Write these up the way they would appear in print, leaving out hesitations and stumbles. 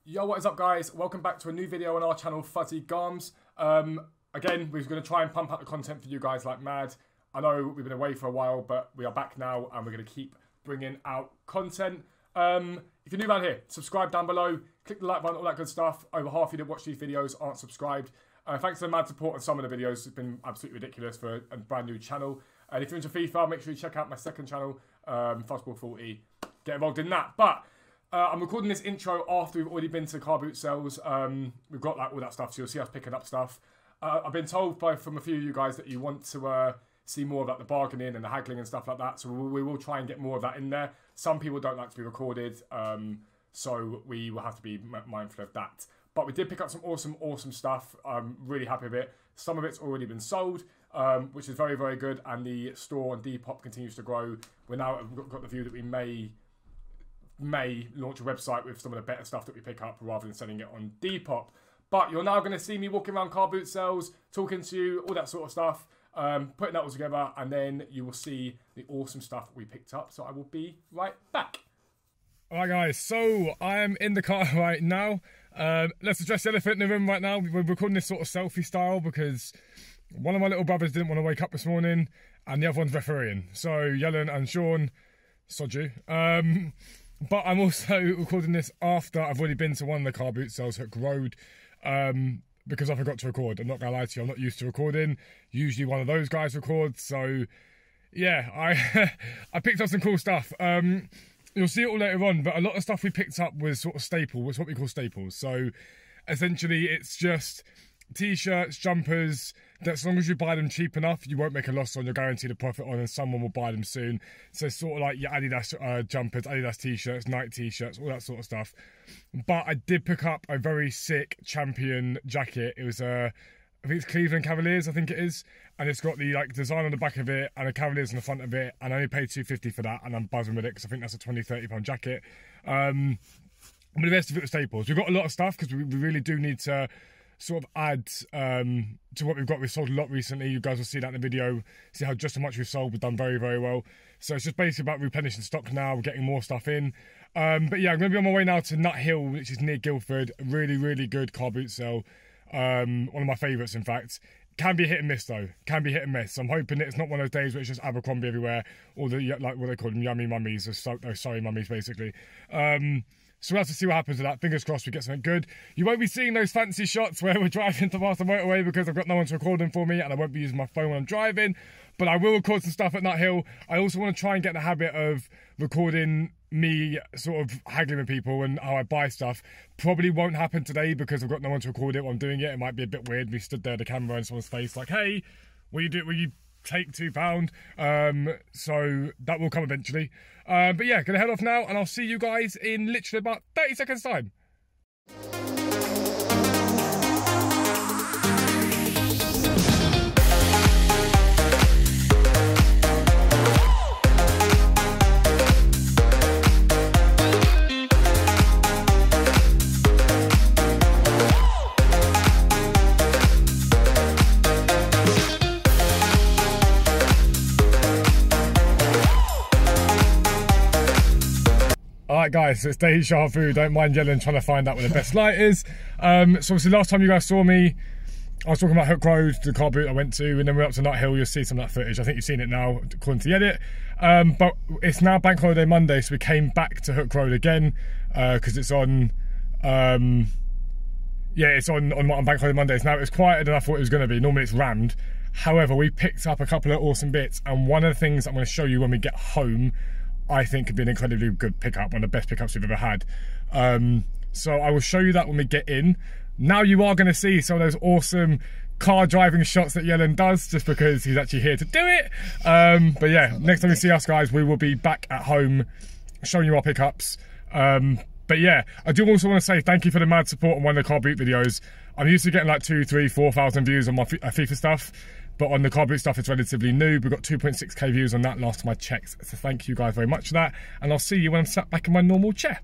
Yo, what is up guys? Welcome back to a new video on our channel, Fuzzy Garms. Again, we're going to try and pump out the content for you guys like mad. I know we've been away for a while, but we are back now and we're going to keep bringing out content. If you're new around here, subscribe down below, click the like button, all that good stuff. Over half of you that watch these videos aren't subscribed. Thanks for the mad support on some of the videos. It's been absolutely ridiculous for a brand new channel. And if you're into FIFA, make sure you check out my second channel, Fastball 40. Get involved in that. But I'm recording this intro after we've already been to Carboot sales. We've got all that stuff, so you'll see us picking up stuff. I've been told from a few of you guys that you want to see more about the bargaining and the haggling and stuff like that. So we will try and get more of that in there. Some people don't like to be recorded, so we will have to be mindful of that. But we did pick up some awesome stuff. I'm really happy with it. Some of it's already been sold, which is very, very good. And the store on Depop continues to grow. We've got the view that we may launch a website with some of the better stuff that we pick up rather than selling it on Depop. But you're now going to see me walking around Carboot sales, talking to you, all that sort of stuff, putting that all together, and then you will see the awesome stuff we picked up. So I will be right back. Alright guys, so I am in the car right now. Let's address the elephant in the room right now. We're recording this sort of selfie style because one of my little brothers didn't want to wake up this morning and the other one's refereeing. So Yellen and Sean, sod you. But I'm also recording this after I've already been to one of the car boot sales at Road, because I forgot to record. I'm not going to lie to you, I'm not used to recording. Usually one of those guys records. So yeah, I picked up some cool stuff. You'll see it all later on, but a lot of stuff we picked up was sort of staple, was what we call staples. So essentially it's just t-shirts, jumpers, that as long as you buy them cheap enough, you won't make a loss on, you're guaranteed a profit on, and someone will buy them soon. So sort of like your Adidas jumpers, Adidas t-shirts, Nike t-shirts, all that sort of stuff. But I did pick up a very sick Champion jacket. It was I think it's Cleveland Cavaliers, I think it is. And it's got the design on the back of it and the Cavaliers on the front of it. And I only paid $2.50 for that, and I'm buzzing with it because I think that's a £20–30 jacket. But the rest of it was staples. We've got a lot of stuff because we really do need to sort of add to what we've got. We've sold a lot recently. You guys will see that in the video. See how just how much we've sold. We've done very, very well. So it's just basically about replenishing stock now. We're getting more stuff in. But yeah, I'm going to be on my way now to Nut Hill, which is near Guildford. A really, really good car boot sale. One of my favourites, in fact. Can be hit and miss though. Can be hit and miss. I'm hoping it's not one of those days where it's just Abercrombie everywhere, or the like what they call them, yummy mummies, or sorry mummies basically. So we'll have to see what happens with that. Fingers crossed we get something good. You won't be seeing those fancy shots where we're driving to past the motorway because I've got no one to record them for me, and I won't be using my phone when I'm driving. But I will record some stuff at Nut Hill. I also want to try and get in the habit of recording me sort of haggling with people and how I buy stuff. Probably won't happen today because I've got no one to record it while I'm doing it. It might be a bit weird. We stood there, the camera in someone's face like, hey, will you take £2? So that will come eventually. But yeah, gonna head off now, and I'll see you guys in literally about 30 seconds time. Alright guys, so it's deja vu. Don't mind yelling, trying to find out where the best light is. So obviously last time you guys saw me, I was talking about Hook Road, the car boot I went to, and then we're up to Nut Hill. You'll see some of that footage. I think you've seen it now according to the edit. But it's now Bank Holiday Monday, so we came back to Hook Road again because it's on it's on Bank Holiday Mondays. Now it's quieter than I thought it was going to be. Normally it's rammed. However, we picked up a couple of awesome bits, and one of the things I'm going to show you when we get home I think could be an incredibly good pickup, one of the best pickups we've ever had. So I will show you that when we get in. Now you are going to see some of those awesome car driving shots that Yellen does, just because he's actually here to do it. But yeah, next time you see us guys, we will be back at home showing you our pickups. But yeah, I do also want to say thank you for the mad support on one of the car boot videos. I'm used to getting like 2, 3, 4,000 views on my FIFA stuff. But on the car boot stuff, it's relatively new. We've got 2.6k views on that last time I checked. So thank you guys very much for that. And I'll see you when I'm sat back in my normal chair.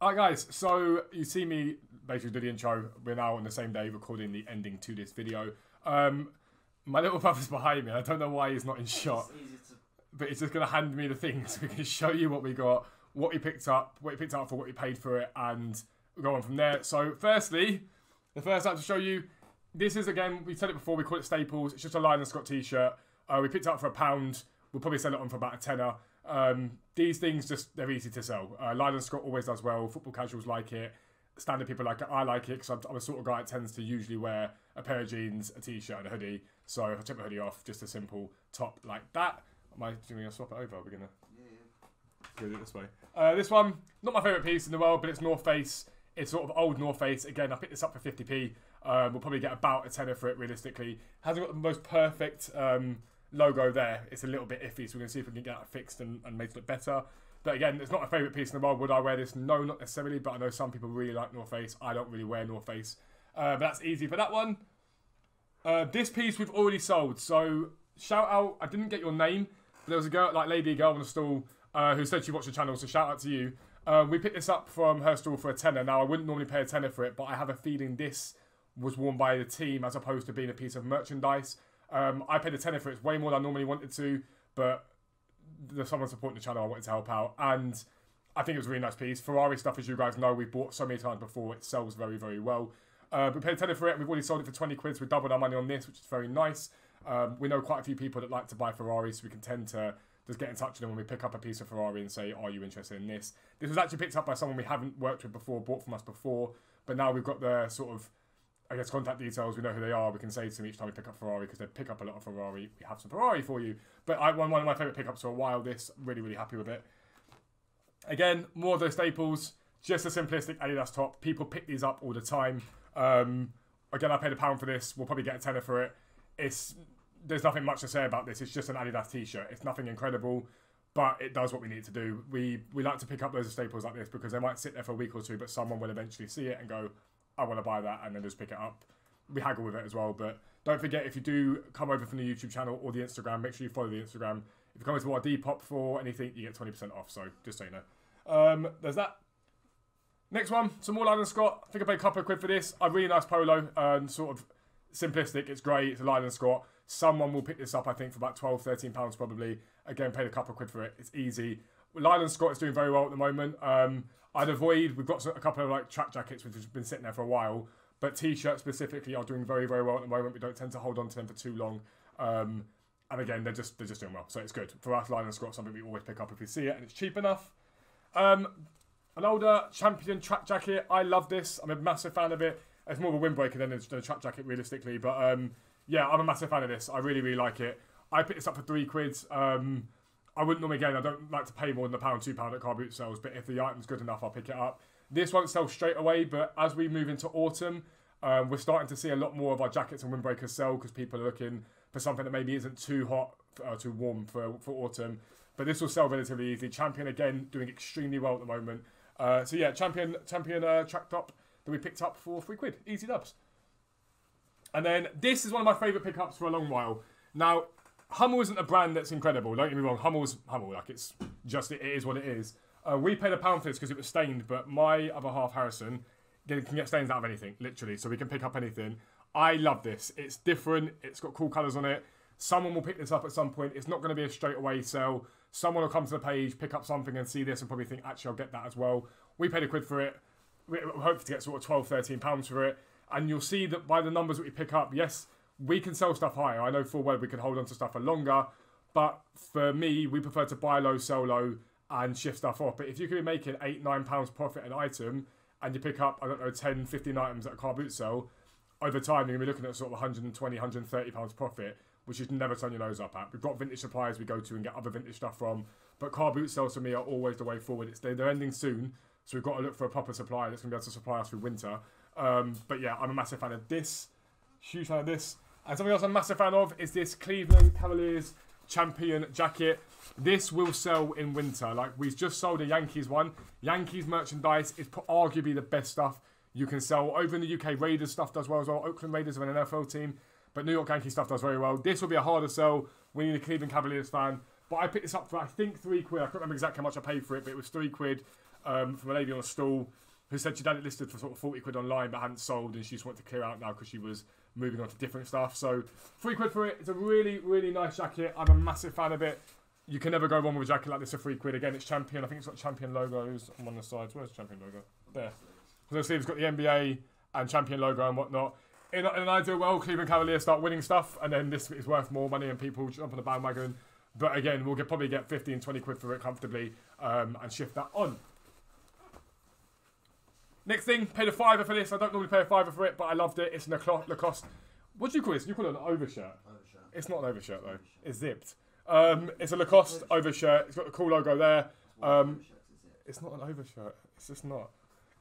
Alright guys, so you see me basically do the intro. We're now on the same day recording the ending to this video. My little brother's behind me. I don't know why he's not in shot. But he's just going to hand me the things. We can show you what we got, what he picked up for, what we paid for it, and we'll go on from there. So firstly, the first item to show you, this is, again, we said it before, we call it Staples. It's just a Lyle Scott t-shirt. We picked it up for £1. We'll probably sell it on for about a tenner. These things, just they're easy to sell. Lyle Scott always does well. Football casuals like it. Standard people like it. I like it because I'm a sort of guy that tends to usually wear a pair of jeans, a t-shirt, and a hoodie. So if I take my hoodie off, just a simple top like that. Am I going to swap it over? We're going to do it this way. This one, not my favourite piece in the world, but it's North Face. It's sort of old North Face. Again, I picked this up for 50p. We'll probably get about a tenner for it realistically. Hasn't got the most perfect logo there. It's a little bit iffy, so we're going to see if we can get that fixed and make it look better. But again, it's not my favourite piece in the world. Would I wear this? No, not necessarily, but I know some people really like North Face. I don't really wear North Face. But that's easy for that one. This piece we've already sold, so shout out. I didn't get your name, but there was a girl, girl on the stall who said she watched the channel, so shout out to you. We picked this up from her stall for a tenner. Now, I wouldn't normally pay a tenner for it, but I have a feeling this was worn by the team as opposed to being a piece of merchandise. I paid a tenner for it. It's way more than I normally wanted to, but there's someone supporting the channel. I wanted to help out, and I think it was a really nice piece. Ferrari stuff, as you guys know, we've bought so many times before. It sells very, very well. We paid a tenner for it. We've already sold it for 20 quid, so we doubled our money on this, which is very nice. We know quite a few people that like to buy Ferraris, so we can tend to just get in touch with them when we pick up a piece of Ferrari and say, are you interested in this? This was actually picked up by someone we haven't worked with before, bought from us before, but now we've got the sort of, I guess, contact details. We know who they are. We can say to them each time we pick up Ferrari, because they pick up a lot of Ferrari. We have some Ferrari for you. But one of my favourite pickups for a while, this. Really, really happy with it. Again, more of those staples. Just a simplistic Adidas top. People pick these up all the time. Again, I paid £1 for this. We'll probably get a tenner for it. There's nothing much to say about this. It's just an Adidas t-shirt. It's nothing incredible, but it does what we need to do. We like to pick up loads of staples like this because they might sit there for a week or two, but someone will eventually see it and go, I want to buy that, and then just pick it up. We haggle with it as well, but don't forget, if you do come over from the YouTube channel or the Instagram, make sure you follow the Instagram. If you come over to our depop for anything, you get 20% off, so just so you know. There's that. Next one, some more Lyle Scott. I think I paid a couple of quid for this. A really nice polo, sort of simplistic. It's great. It's a Lyle Scott. Someone will pick this up, I think, for about £12, £13 probably. Again, paid a couple of quid for it. It's easy. Lyle Scott is doing very well at the moment. We've got a couple of track jackets which have been sitting there for a while, but t-shirts specifically are doing very, very well at the moment. We don't tend to hold on to them for too long. And again, they're just doing well. So it's good. For us, Lyle Scott, something we always pick up if we see it, and it's cheap enough. An older Champion track jacket. I love this. I'm a massive fan of it. It's more of a windbreaker than a track jacket, realistically. But yeah, I'm a massive fan of this. I really, really like it. I picked this up for 3 quid. I wouldn't normally, again, I don't like to pay more than £1, £2 at Carboot sales, but if the item's good enough, I'll pick it up. This won't sell straight away, but as we move into autumn, we're starting to see a lot more of our jackets and windbreakers sell because people are looking for something that maybe isn't too hot, too warm for autumn. But this will sell relatively easily. Champion, again, doing extremely well at the moment. So yeah, Champion track top that we picked up for 3 quid. Easy dubs. And then this is one of my favourite pickups for a long while. Now, Hummel isn't a brand that's incredible. Don't get me wrong, Hummel's Hummel. It's just, it is what it is. We paid £1 for this because it was stained, but my other half, Harrison, can get stains out of anything, literally. So we can pick up anything. I love this. It's different. It's got cool colours on it. Someone will pick this up at some point. It's not going to be a straight away sell. Someone will come to the page, pick up something and see this and probably think, actually, I'll get that as well. We paid £1 for it. We hope to get sort of £12, £13 for it. And you'll see that by the numbers that we pick up, yes, we can sell stuff higher. I know full well we can hold on to stuff for longer. But for me, we prefer to buy low, sell low, and shift stuff off. But if you could be making £8, £9 profit an item, and you pick up, I don't know, 10, 15 items at a car boot sale, over time, you're going to be looking at sort of £120, £130 profit, which you can never turn your nose up at. We've got vintage suppliers we go to and get other vintage stuff from, but car boot sales for me are always the way forward. They're ending soon, so we've got to look for a proper supplier that's going to be able to supply us through winter. But yeah, I'm a massive fan of this. Huge fan of this. And something else I'm a massive fan of is this Cleveland Cavaliers Champion jacket. This will sell in winter. We've just sold a Yankees one. Yankees merchandise is arguably the best stuff you can sell. Over in the UK, Raiders stuff does well as well. Oakland Raiders are an NFL team, but New York Yankees stuff does very well. This will be a harder sell when you're a Cleveland Cavaliers fan. But I picked this up for, I think, 3 quid. I can't remember exactly how much I paid for it, but it was 3 quid. from a lady on a stall who said she'd had it listed for sort of 40 quid online but hadn't sold, and she just wanted to clear out now because she was moving on to different stuff. So 3 quid for it. It's a really, really nice jacket. I'm a massive fan of it. You can never go wrong with a jacket like this for 3 quid. Again, it's Champion. I think it's got Champion logos on one of the sides. Where's the Champion logo? There. So you'll see it's got the NBA and Champion logo and whatnot. In an ideal world, Cleveland Cavaliers start winning stuff, and then this is worth more money and people jump on the bandwagon. But again, we'll probably get 15, 20 quid for it comfortably and shift that on. Next thing, paid a £5 for this. I don't normally pay a £5 for it, but I loved it. It's an Lacoste. What do you call this? You call it an overshirt. It's not an overshirt though. It's zipped. It's a Lacoste overshirt. It's got the cool logo there. It's not an overshirt. It's just not.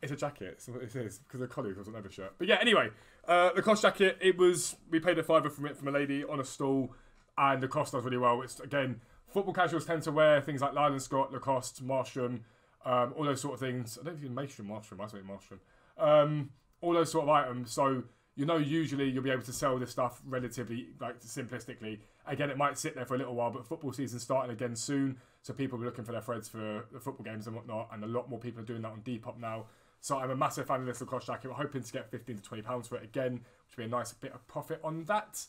It's a jacket. It's what it is because the collar was an overshirt. But yeah, anyway, Lacoste jacket. We paid a £5 from it from a lady on a stall, and the cost does really well. It's again, football casuals tend to wear things like Lyle and Scott, Lacoste, Marstrom. All those sort of things. I don't think Marstrom. I say Marstrom. All those sort of items. So usually you'll be able to sell this stuff relatively simplistically. Again, it might sit there for a little while, but football season's starting again soon, so people will be looking for their threads for the football games and whatnot. And a lot more people are doing that on Depop now. So I'm a massive fan of this Lacoste jacket. We're hoping to get 15 to £20 for it again, which would be a nice bit of profit on that.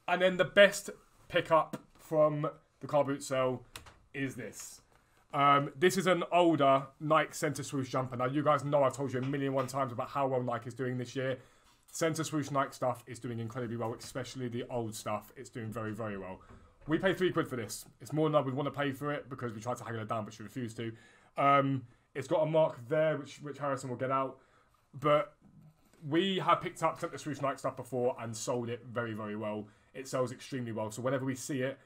And then the best pickup from the Carboot sale is this. This is an older Nike Centre Swoosh jumper. Now, you guys know I've told you a million one times about how well Nike is doing this year. Centre Swoosh Nike stuff is doing incredibly well, especially the old stuff. It's doing very, very well. We paid 3 quid for this. It's more than I would want to pay for it because we tried to haggle it down, but she refused to. It's got a mark there, which Harrison will get out. But we have picked up Centre Swoosh Nike stuff before and sold it very, very well. It sells extremely well. So whenever we see it,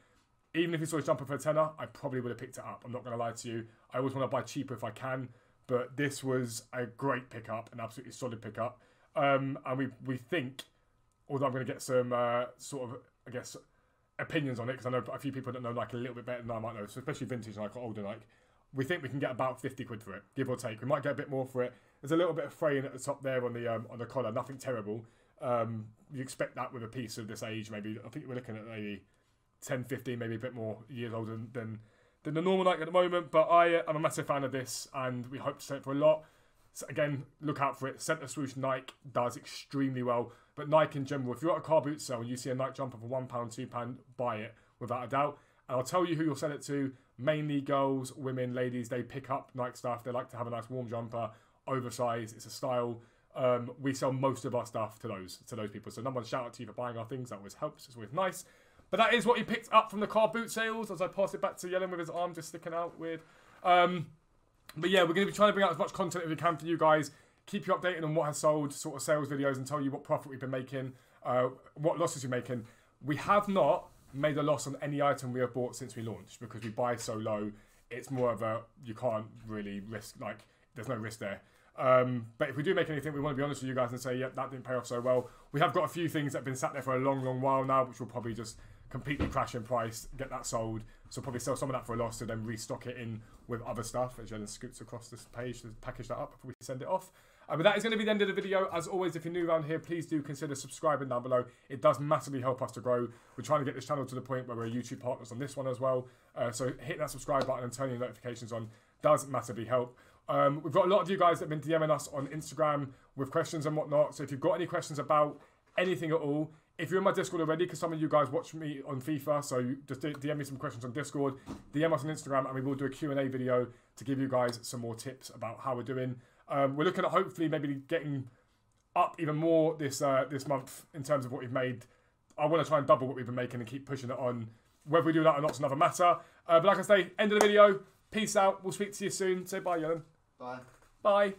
even if you saw a jumper for a tenner, I probably would have picked it up. I'm not going to lie to you. I always want to buy cheaper if I can. But this was a great pickup, an absolutely solid pickup. And we think, although I'm going to get some sort of, I guess, opinions on it, because I know a few people that know Nike a little bit better than I might know, so especially vintage Nike or older Nike. We think we can get about 50 quid for it, give or take. We might get a bit more for it. There's a little bit of fraying at the top there on the collar, nothing terrible. You expect that with a piece of this age, maybe. I think we're looking at maybe 10, 15, maybe a bit more years older than the normal Nike at the moment. But I'm a massive fan of this, and we hope to sell it for a lot. So again, look out for it. Centre Swoosh Nike does extremely well. But Nike in general, if you're at a car boot sale and you see a Nike jumper for £1, £2, buy it without a doubt. And I'll tell you who you'll sell it to. Mainly girls, women, ladies. They pick up Nike stuff. They like to have a nice warm jumper, oversized. It's a style. We sell most of our stuff to those people. So number one, shout out to you for buying our things. That always helps. It's always nice. But that is what he picked up from the car boot sales. As I pass it back to Yellen with his arm just sticking out weird. But yeah, we're going to be trying to bring out as much content as we can for you guys. Keep you updated on what has sold, sort of sales videos, and tell you what profit we've been making, what losses we're making. We have not made a loss on any item we have bought since we launched because we buy so low. It's more of a, you can't really risk, like, there's no risk there. But if we do make anything, we want to be honest with you guys and say, yep, that didn't pay off so well. We have got a few things that have been sat there for a long, long while now, which will probably just completely crash in price, get that sold. So probably sell some of that for a loss to then restock it in with other stuff as Jalen scoots across this page to package that up before we send it off. But that is going to be the end of the video. As always, if you're new around here, please do consider subscribing down below. It does massively help us to grow. We're trying to get this channel to the point where we're YouTube partners on this one as well. So hit that subscribe button and turn your notifications on does massively help. We've got a lot of you guys that have been DMing us on Instagram with questions and whatnot. So if you've got any questions about anything at all, if you're in my Discord already, because some of you guys watch me on FIFA, so you just DM me some questions on Discord, DM us on Instagram, and we will do a Q&A video to give you guys some more tips about how we're doing. We're looking at hopefully maybe getting up even more this month in terms of what we've made. I want to try and double what we've been making and keep pushing it on. Whether we do that or not is another matter. But like I say, end of the video. Peace out. We'll speak to you soon. Say bye, Yellen. Bye. Bye.